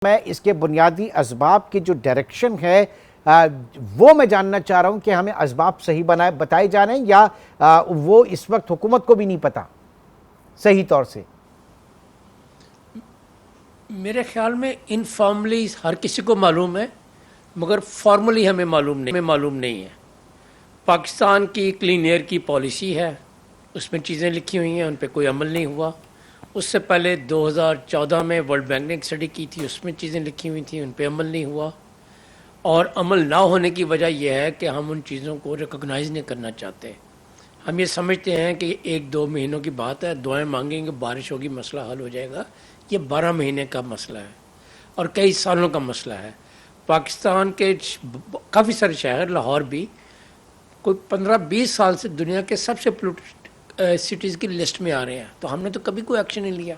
मैं इसके बुनियादी असबाब की जो डायरेक्शन है वो मैं जानना चाह रहा हूं कि हमें असबाब सही बताए जा रहे हैं या वो इस वक्त हुकूमत को भी नहीं पता सही तौर से। मेरे ख्याल में इनफॉर्मली हर किसी को मालूम है, मगर फॉर्मली हमें मालूम नहीं है। पाकिस्तान की क्लीन एयर की पॉलिसी है, उसमें चीज़ें लिखी हुई हैं, उन पर कोई अमल नहीं हुआ। उससे पहले 2014 में वर्ल्ड बैंक ने एक स्टडी की थी, उसमें चीज़ें लिखी हुई थी, उन पर अमल नहीं हुआ। और अमल ना होने की वजह यह है कि हम उन चीज़ों को रिकॉग्नाइज़ नहीं करना चाहते। हम ये समझते हैं कि 1-2 महीनों की बात है, दुआएं मांगेंगे, बारिश होगी, मसला हल हो जाएगा। ये 12 महीने का मसला है और कई सालों का मसला है। पाकिस्तान के काफ़ी सारे शहर, लाहौर भी, कोई 15-20 साल से दुनिया के सबसे पोल्यूटेड सिटीज़ की लिस्ट में आ रहे हैं, तो हमने तो कभी कोई एक्शन नहीं लिया।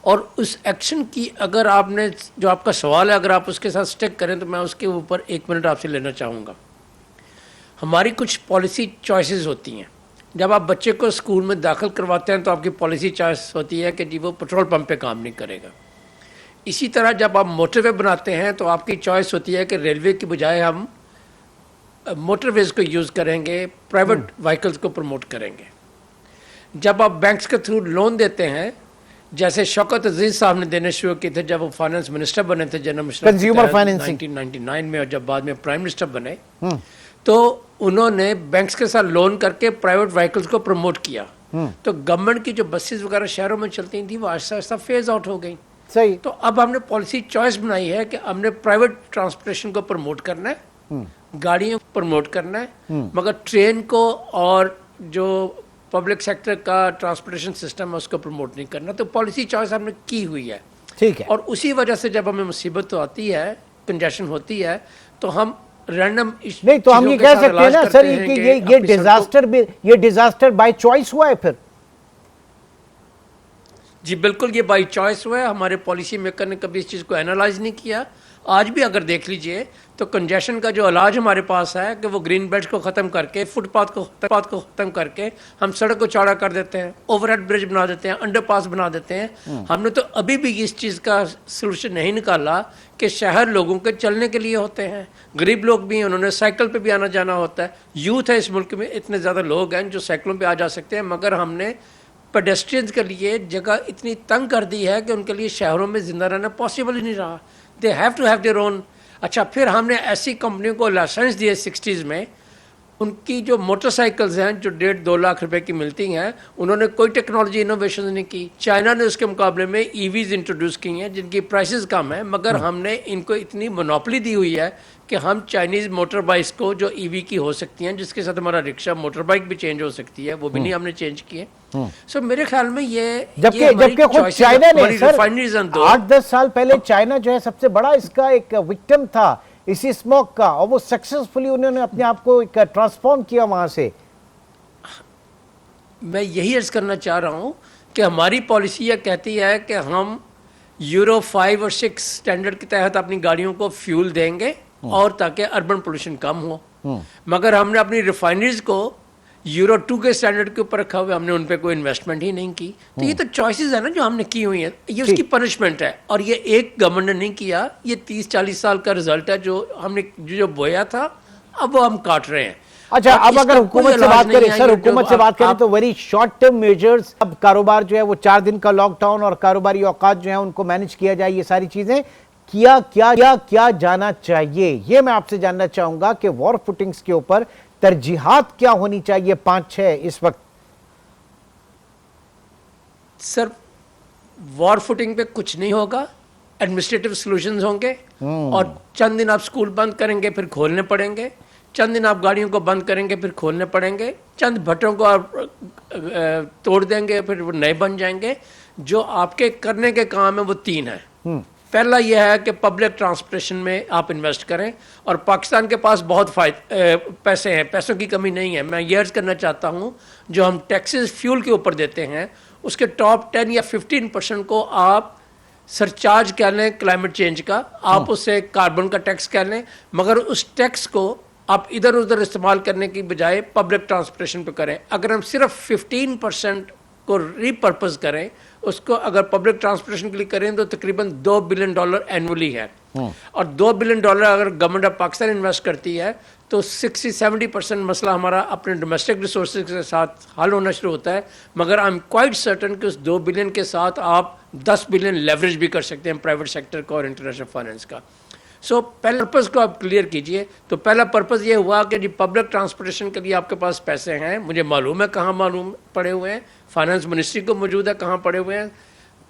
और उस एक्शन की अगर आपने, जो आपका सवाल है, अगर आप उसके साथ स्टिक करें तो मैं उसके ऊपर 1 मिनट आपसे लेना चाहूँगा। हमारी कुछ पॉलिसी चॉइसेस होती हैं। जब आप बच्चे को स्कूल में दाखिल करवाते हैं तो आपकी पॉलिसी चॉइस होती है कि जी वो पेट्रोल पंप पे काम नहीं करेगा। इसी तरह जब आप मोटरवे बनाते हैं तो आपकी चॉइस होती है कि रेलवे की बजाय हम मोटरवेज को यूज़ करेंगे, प्राइवेट व्हीकल्स को प्रमोट करेंगे। जब आप बैंक्स के थ्रू लोन देते हैं, जैसे शौकत अजीज साहब ने देने शुरू किए थे जब वो फाइनेंस मिनिस्टर बने थे, जनरल मिनिस्टर कंज्यूमर फाइनेंसिंग 1999 में, और जब बाद में प्राइम मिनिस्टर बने तो उन्होंने बैंक्स के साथ लोन करके प्राइवेट व्हीकल्स को प्रमोट किया। तो गवर्नमेंट की जो बसेस वगैरह शहरों में चलती थी वो आहिस्ता आहिस्ता फेज आउट हो गई। सही। तो अब हमने पॉलिसी चॉइस बनाई है कि हमने प्राइवेट ट्रांसपोर्टेशन को प्रमोट करना है, गाड़ियों को प्रमोट करना है, मगर ट्रेन को और जो पब्लिक सेक्टर का ट्रांसपोर्टेशन सिस्टम है उसको प्रमोट नहीं करना। तो पॉलिसी चॉइस हमने की हुई है, ठीक है। और उसी वजह से जब हमें मुसीबत आती है, कंजेशन होती है, तो हम रैंडम नहीं, तो हम ये कह सकते हैं ना सर कि ये डिजास्टर बाय चॉइस हुआ है फिर। जी बिल्कुल, ये बाई चॉइस हुआ है। हमारे पॉलिसी मेकर ने कभी इस चीज़ को एनालाइज नहीं किया। आज भी अगर देख लीजिए तो कंजेशन का जो इलाज हमारे पास है कि वो ग्रीन बेल्ट को ख़त्म करके, फुटपाथ को ख़त्म करके हम सड़क को चौड़ा कर देते हैं, ओवरहेड ब्रिज बना देते हैं, अंडरपास बना देते हैं। हमने तो अभी भी इस चीज़ का सोल्यूशन नहीं निकाला कि शहर लोगों के चलने के लिए होते हैं, गरीब लोग भी हैं, उन्होंने साइकिल पे भी आना जाना होता है। यूथ है इस मुल्क में, इतने ज़्यादा लोग हैं जो साइकिलों पर आ जा सकते हैं, मगर हमने पेडेस्ट्रियंस के लिए जगह इतनी तंग कर दी है कि उनके लिए शहरों में ज़िंदा रहना पॉसिबल ही नहीं रहा। They have to have their own. अच्छा, फिर हमने ऐसी कंपनियों को लाइसेंस दिए 60s में, उनकी जो मोटरसाइकिल्स हैं जो 1.5-2 लाख रुपए की मिलती हैं, उन्होंने कोई टेक्नोलॉजी इनोवेशन नहीं की। चाइना ने उसके मुकाबले में ईवीज इंट्रोड्यूस की हैं जिनकी प्राइसेस कम है, मगर हमने इनको इतनी मोनोपोली दी हुई है कि हम चाइनीज़ मोटर बाइक्स को जो ईवी की हो सकती हैं, जिसके साथ हमारा रिक्शा मोटर बाइक भी चेंज हो सकती है, वो भी नहीं हमने चेंज किए। सो मेरे ख्याल में जबकि खुद चाइना ने सर 8-10 साल पहले चाइना जो है सबसे बड़ा इसका एक विक्टिम था इसी स्मोक का, और वो सक्सेसफुली उन्होंने अपने आप को एक ट्रांसफॉर्म किया वहां से। मैं यही अर्ज करना चाह रहा हूं कि हमारी पॉलिसी यह कहती है कि हम यूरो 5 और 6 स्टैंडर्ड के तहत अपनी गाड़ियों को फ्यूल देंगे और ताकि अर्बन पोल्यूशन कम हो, मगर हमने अपनी रिफाइनरीज को यूरो 2 के स्टैंडर्ड के ऊपर रखा हुआ, हमने उन पर कोई इन्वेस्टमेंट ही नहीं की। तो ये तो चॉइसेस है ना जो हमने की हुई है, ये उसकी पनिशमेंट है। और ये एक गवर्नमेंट ने नहीं किया, ये 30-40 साल का रिजल्ट है जो हमने जो बोया था, अब वो हम काट रहे हैं। अच्छा, अब अगर हुकूमत से बात करें सर, हुकूमत से बात करें तो वेरी शॉर्ट टर्म मेजर्स, अब कारोबार जो है वो 4 दिन का लॉकडाउन और कारोबारी औकात जो है उनको मैनेज किया जाए, ये सारी चीजें क्या जाना चाहिए, ये मैं आपसे जानना चाहूंगा कि वॉर फुटिंग्स के ऊपर तरजीहात क्या होनी चाहिए 5-6 इस वक्त। सर, वॉर फुटिंग पे कुछ नहीं होगा, एडमिनिस्ट्रेटिव सॉल्यूशंस होंगे। और चंद दिन आप स्कूल बंद करेंगे फिर खोलने पड़ेंगे, चंद दिन आप गाड़ियों को बंद करेंगे फिर खोलने पड़ेंगे, चंद भट्टों को आप तोड़ देंगे फिर वो नए बन जाएंगे। जो आपके करने के काम है वो 3 है। पहला यह है कि पब्लिक ट्रांसपोर्टेशन में आप इन्वेस्ट करें, और पाकिस्तान के पास बहुत पैसे हैं, पैसों की कमी नहीं है। मैं ये अर्ज करना चाहता हूँ, जो हम टैक्सेस फ्यूल के ऊपर देते हैं उसके टॉप 10 या 15% को आप सरचार्ज कह लें क्लाइमेट चेंज का, आप उससे कार्बन का टैक्स कह लें, मगर उस टैक्स को आप इधर उधर इस्तेमाल करने की बजाय पब्लिक ट्रांसपोर्टेशन पे करें। अगर हम सिर्फ 15% को रीपर्पज करें उसको अगर पब्लिक ट्रांसपोर्टेशन के लिए करें तो तकरीबन $2 बिलियन एनुअली है। और $2 बिलियन अगर गवर्नमेंट ऑफ पाकिस्तान इन्वेस्ट करती है तो 60-70% मसला हमारा अपने डोमेस्टिक रिसोर्सेज के साथ हल होना शुरू होता है। मगर आई एम क्वाइट सर्टन कि उस 2 बिलियन के साथ आप 10 बिलियन लेवरेज भी कर सकते हैं प्राइवेट सेक्टर का और इंटरनेशनल फाइनेंस का। सो पहले पर्पज़ को आप क्लियर कीजिए। तो पहला पर्पज़ ये हुआ कि जी पब्लिक ट्रांसपोर्टेशन के लिए आपके पास पैसे हैं, मुझे मालूम है कहाँ मालूम पड़े हुए हैं, फाइनेंस मिनिस्ट्री को मौजूद है कहाँ पड़े हुए हैं,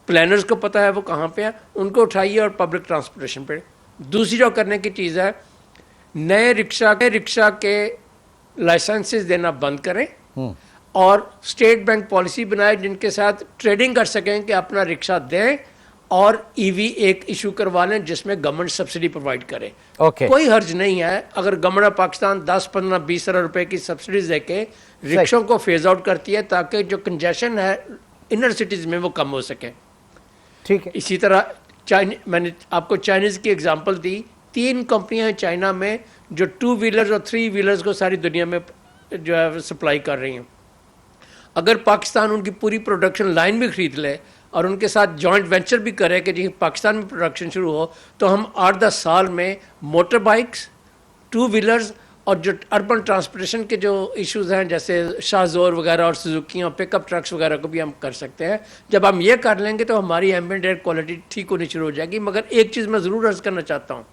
प्लानर्स को पता है वो कहाँ पे है, उनको उठाइए और पब्लिक ट्रांसपोर्टेशन पे। दूसरी जो करने की चीज़ है, नए रिक्शा के लाइसेंसेस देना बंद करें और स्टेट बैंक पॉलिसी बनाए जिनके साथ ट्रेडिंग कर सकें कि अपना रिक्शा दें और ईवी एक इशू करवा लें जिसमें गवर्नमेंट सब्सिडी प्रोवाइड करे। कोई हर्ज नहीं है अगर गवर्नमेंट ऑफ पाकिस्तान 10, 15, 20 हज़ार रुपए की सब्सिडीज देके रिक्शों को फेज आउट करती है ताकि जो कंजेशन है इनर सिटीज में वो कम हो सके। ठीक है। इसी तरह मैंने आपको चाइनीज की एग्जांपल दी। 3 कंपनियां हैं चाइना में जो 2 व्हीलर्स और 3 व्हीलर्स को सारी दुनिया में जो है सप्लाई कर रही हैं। अगर पाकिस्तान उनकी पूरी प्रोडक्शन लाइन भी खरीद ले और उनके साथ जॉइंट वेंचर भी करे कि जी पाकिस्तान में प्रोडक्शन शुरू हो तो हम 8-10 साल में मोटर बाइक्स, 2 व्हीलर्स और जो अर्बन ट्रांसपोर्टेशन के जो इश्यूज़ हैं जैसे शाहजोर वगैरह और सुजुकी और पिकअप ट्रक्स वगैरह को भी हम कर सकते हैं। जब हम ये कर लेंगे तो हमारी एम्बिएंट एयर क्वालिटी ठीक होनी शुरू हो जाएगी। मगर एक चीज़ मैं ज़रूर अर्ज़ करना चाहता हूँ,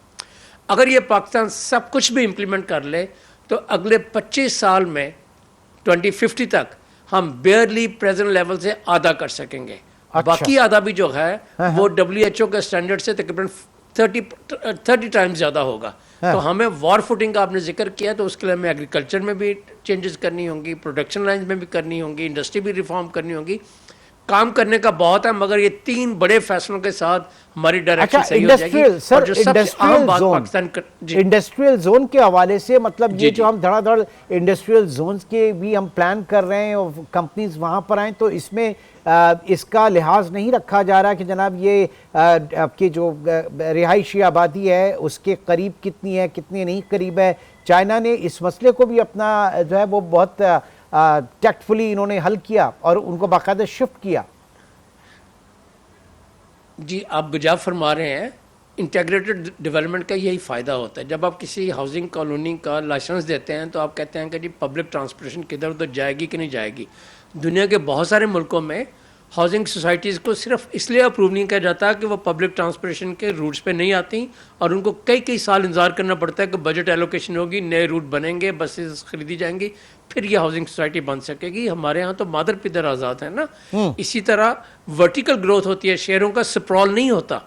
अगर ये पाकिस्तान सब कुछ भी इम्प्लीमेंट कर ले तो अगले 25 साल में 2050 तक हम बेयरली प्रेजेंट लेवल से आधा कर सकेंगे। बाकी आधा भी जो है वो WHO के स्टैंडर्ड से तकरीबन 30 टाइम्स ज़्यादा होगा। तो हमें वॉर फुटिंग का आपने जिक्र किया तो उसके लिए हमें एग्रीकल्चर में भी चेंजेस करनी होंगी, प्रोडक्शन लाइन में भी करनी होंगी, इंडस्ट्री भी रिफॉर्म करनी होगी। काम करने का बहुत है मगर ये 3 बड़े फैसलों के साथ हमारी डायरेक्शन सही हो जाएगी। और जो सबसे अहम बात पाकिस्तान इंडस्ट्रियल जोन के हवाले से मतलब ये जो हम धड़ाधड़ इंडस्ट्रियल जोन्स के भी हम प्लान कर रहे हैं और कंपनीज वहां पर आए तो इसमें इसका लिहाज नहीं रखा जा रहा कि जनाब ये आपकी जो रिहायशी आबादी है उसके करीब कितनी है कितनी नहीं करीब है। चाइना ने इस मसले को भी अपना जो है वो बहुत टैक्टफुली इन्होंने हल किया और उनको बाकायदा शिफ्ट किया। जी आप गुजाफ फरमा रहे हैं। इंटीग्रेटेड डेवलपमेंट का यही फ़ायदा होता है। जब आप किसी हाउसिंग कॉलोनी का लाइसेंस देते हैं तो आप कहते हैं कि जी पब्लिक ट्रांसपोर्टेशन किधर उधर जाएगी कि नहीं जाएगी। दुनिया के बहुत सारे मुल्कों में हाउसिंग सोसाइटीज़ को सिर्फ इसलिए अप्रूव नहीं किया जाता कि वो पब्लिक ट्रांसपोर्टेशन के रूट्स पे नहीं आती और उनको कई साल इंतजार करना पड़ता है कि बजट एलोकेशन होगी, नए रूट बनेंगे, बसेस खरीदी जाएंगी, फिर ये हाउसिंग सोसाइटी बन सकेगी। हमारे यहाँ तो मादर पिदर आज़ाद है ना। इसी तरह वर्टिकल ग्रोथ होती है, शहरों का स्प्रॉल नहीं होता।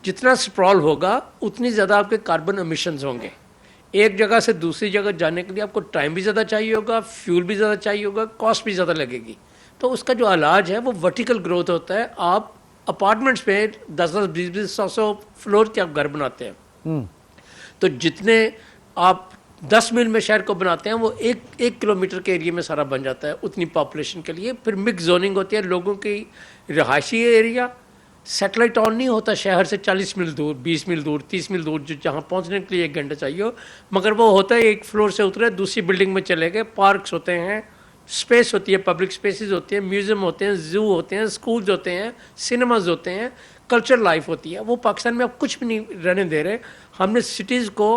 जितना स्प्रॉल होगा उतनी ज़्यादा आपके कार्बन एमिशंस होंगे। एक जगह से दूसरी जगह जाने के लिए आपको टाइम भी ज़्यादा चाहिए होगा, फ्यूल भी ज़्यादा चाहिए होगा, कॉस्ट भी ज़्यादा लगेगी। तो उसका जो इलाज है वो वर्टिकल ग्रोथ होता है। आप अपार्टमेंट्स पे 10-10, 20-20, 100-100 फ्लोर के आप घर बनाते हैं। तो जितने आप 10 मील में शहर को बनाते हैं वो एक किलोमीटर के एरिया में सारा बन जाता है उतनी पॉपुलेशन के लिए। फिर मिक्स जोनिंग होती है, लोगों की रिहायशी एरिया सेटेलाइट टाउन नहीं होता शहर से 40 मील दूर, 20 मील दूर, 30 मील दूर, जो जहाँ पहुँचने के लिए 1 घंटा चाहिए हो। मगर वो होता है एक फ्लोर से उतरे दूसरी बिल्डिंग में चले गए। पार्क्स होते हैं, स्पेस होती है, पब्लिक स्पेसेस होते हैं, म्यूज़ियम होते हैं, जू होते हैं, स्कूल्स होते हैं, सिनेमाज होते हैं, कल्चर लाइफ होती है। वो पाकिस्तान में अब कुछ भी नहीं रहने दे रहे। हमने सिटीज़ को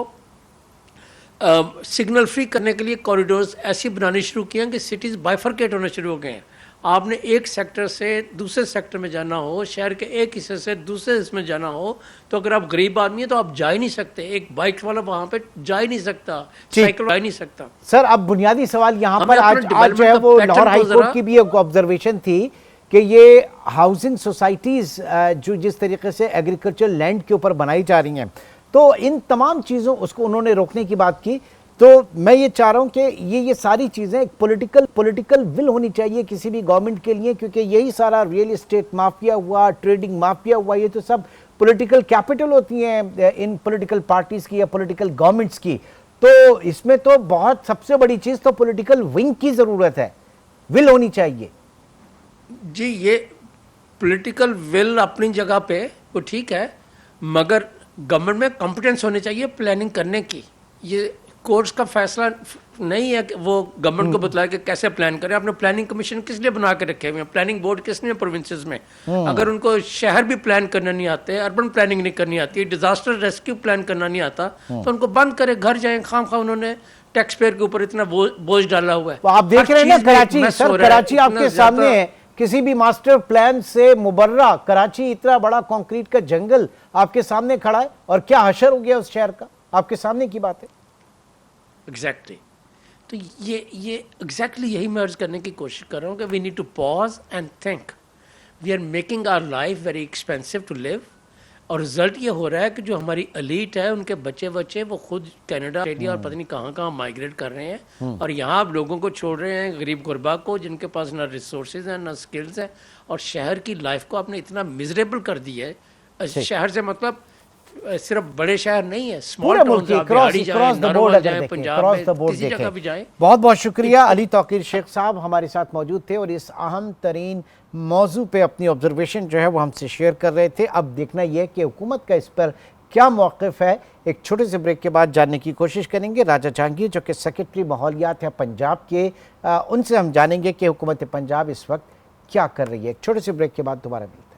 सिग्नल फ्री करने के लिए कॉरिडोर्स ऐसी बनानी शुरू किए हैं कि सिटीज़ बाइफरकेट होना शुरू हो गए हैं। आपने एक सेक्टर से दूसरे सेक्टर में जाना हो, शहर के एक हिस्से से दूसरे हिस्से में जाना हो, तो अगर आप गरीब आदमी है तो आप जा ही नहीं सकते। एक बाइक वाला वहां पे जा ही नहीं सकता, साइकिल जा ही नहीं सकता। सर अब बुनियादी सवाल यहाँ पर आज जो है वो लाहौर हाईकोर्ट की भी एक ऑब्जर्वेशन थी कि ये हाउसिंग सोसाइटीज जो जिस तरीके से एग्रीकल्चर लैंड के ऊपर बनाई जा रही हैं, तो इन तमाम चीज़ों उसको उन्होंने रोकने की बात की। तो मैं ये चाह रहा हूँ कि ये सारी चीज़ें एक पॉलिटिकल विल होनी चाहिए किसी भी गवर्नमेंट के लिए, क्योंकि यही सारा रियल इस्टेट माफिया हुआ, ट्रेडिंग माफिया हुआ, ये तो सब पॉलिटिकल कैपिटल होती हैं इन पॉलिटिकल पार्टीज़ की या पॉलिटिकल गवर्नमेंट्स की। तो इसमें तो बहुत सबसे बड़ी चीज़ तो पॉलिटिकल विंग की ज़रूरत है, विल होनी चाहिए। जी ये पॉलिटिकल विल अपनी जगह पे वो ठीक है, मगर गवर्नमेंट में कॉम्पिटेंस होनी चाहिए प्लानिंग करने की। ये कोर्ट्स का फैसला नहीं है कि वो गवर्नमेंट को बतलाए कि कैसे प्लान करें। आपने प्लानिंग कमीशन किस लिए बना के रखे हुए हैं, प्लानिंग बोर्ड किसने प्रोविंसेस में? अगर उनको शहर भी प्लान करना नहीं आते, अर्बन प्लानिंग नहीं करनी आती, डिजास्टर रेस्क्यू प्लान करना नहीं आता, तो उनको बंद करे, घर जाएं। खाम उन्होंने टैक्स पेयर के ऊपर इतना बोझ डाला हुआ है। तो आप देख रहे हैं ना कराची, सर कराची आपके सामने है, किसी भी मास्टर प्लान से मुबर्रा कराची इतना बड़ा कंक्रीट का जंगल आपके सामने खड़ा है, और क्या हशर हो गया उस शहर का, आपके सामने की बात है। एग्जैक्टली तो ये एग्जैक्टली यही मैं अर्ज करने की कोशिश कर रहा हूँ कि we need to pause and think. We are making our life very expensive to live, और रिजल्ट ये हो रहा है कि जो हमारी एलीट है उनके बच्चे वो खुद कनाडा, ऑस्ट्रेलिया और पता नहीं कहाँ माइग्रेट कर रहे हैं, और यहाँ आप लोगों को छोड़ रहे हैं, गरीब गुरबा को, जिनके पास ना रिसोर्सेज हैं ना स्किल्स हैं, और शहर की लाइफ को आपने इतना मिजरेबल कर दिया है। शहर से मतलब सिर्फ बड़े शहर नहीं है, स्मॉल टाउन्स, आप बिहाड़ी जाएं, नारोवाल जाएं, पंजाब में किसी जगह भी जाएं। बहुत बहुत शुक्रिया। अली तौकीर शेख साहब हमारे साथ मौजूद थे और इस अहम तरीन मौजू पे अपनी ऑब्जर्वेशन जो है वो हमसे शेयर कर रहे थे। अब देखना यह है कि हुकूमत का इस पर क्या मौक़िफ़ है। एक छोटे से ब्रेक के बाद जानने की कोशिश करेंगे राजा जहांगीर, जो कि सेक्रेटरी माहौलियात है पंजाब के, उनसे हम जानेंगे कि हुकूमत पंजाब इस वक्त क्या कर रही है। एक छोटे से ब्रेक के बाद दोबारा मिलेंगे।